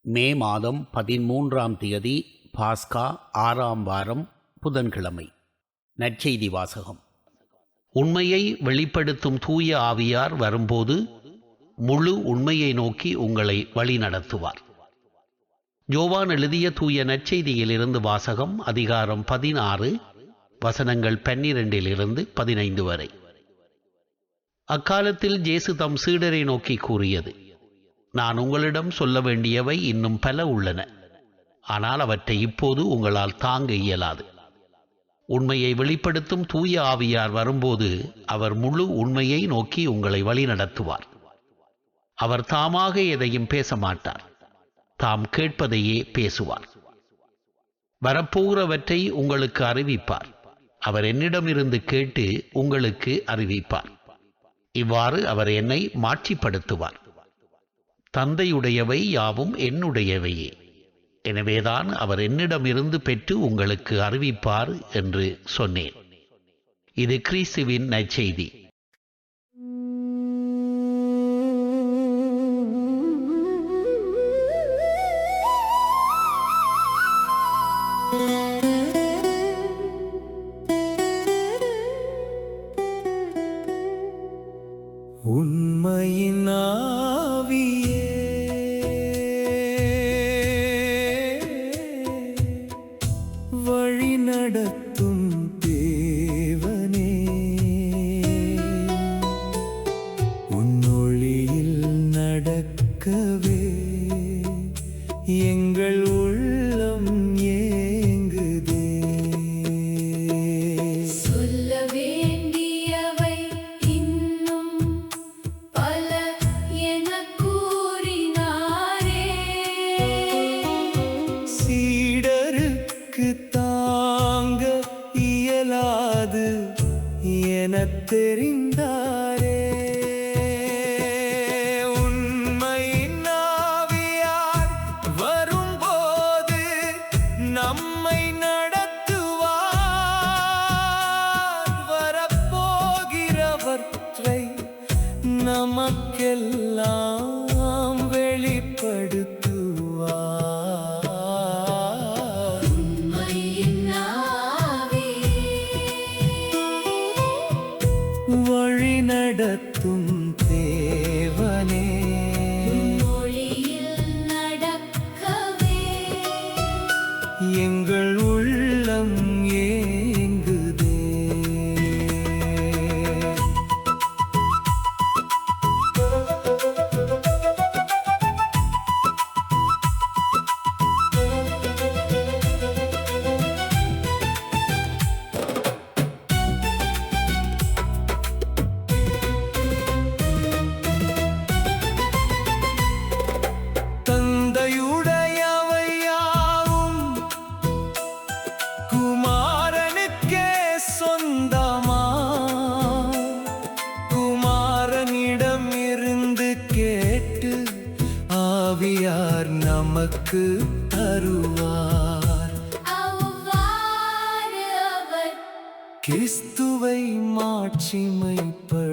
மே மாதம் 13ஆம் தேதி பாஸ்கா 6ஆம் வாரம் புதன்கிழமை. நற்செய்தி வாசகம். உண்மையை வெளிப்படுத்தும் தூய ஆவியார் வரும்போது முழு உண்மையை நோக்கி உங்களை வழிநடத்துவார். யோவான் எழுதிய தூய நற்செய்தியிலிருந்து வாசகம். அதிகாரம் 16 வசனங்கள் 12 15 வரை. அக்காலத்தில் இயேசு தம் சீடரை நோக்கி கூறியது: நான் உங்களிடம் சொல்ல வேண்டியவை இன்னும் பல உள்ளன, ஆனால் அவற்றை இப்போது உங்களால் தாங்க இயலாது. உண்மையை வெளிப்படுத்தும் தூய ஆவியார் வரும்போது அவர் முழு உண்மையை நோக்கி உங்களை வழிநடத்துவார். அவர் தாமாக எதையும் பேச மாட்டார், தாம் கேட்பதையே பேசுவார். வரப்போகிறவற்றை உங்களுக்கு அறிவிப்பார். அவர் என்னிடமிருந்து கேட்டு உங்களுக்கு அறிவிப்பார். இவ்வாறு அவர் என்னை மாட்சிப்படுத்துவார். தந்தையுடையவை யாவும் என்னுடையவையே, எனவேதான் அவர் என்னிடமிருந்து பெற்று உங்களுக்கு அறிவிப்பார் என்று சொன்னேன். இது கிறிஸ்துவின் நற்செய்தி. உண்மையின் ஆவியே, வழி நடத்தும் தேவனே, உன்னொளியில் நடக்கவே எங்கள் உள்ளம் ஏங்குதே. சொல்ல வேண்டியவை இன்னும் பல எனக் கூறினாரே. சீடருக்கு தாங்க இயலாது எனத் தெரிந்தாரே. உண்மையின் ஆவியார் வரும்போது நம்மை நடத்துவார். வரப்போகிறவற்றை நமக்கெல்லாம் வெளிப்படுத்துவார். உம்மையின் ஆவியே, வழி நடத்தும் தேவனே, மொழியில் நடக்கவே எங்கள் உள்ளம் ஏங்குதே. தந்தையுடையவை யாவும் குமாரனுக்கே சொந்தமா, குமாரனிடம் இருந்து கேட்டு ஆவியார் நமக்கு தருவார். அவ்வாறு அவர் கிறிஸ்துவை மாட்சிமைப்படுத்துவார்.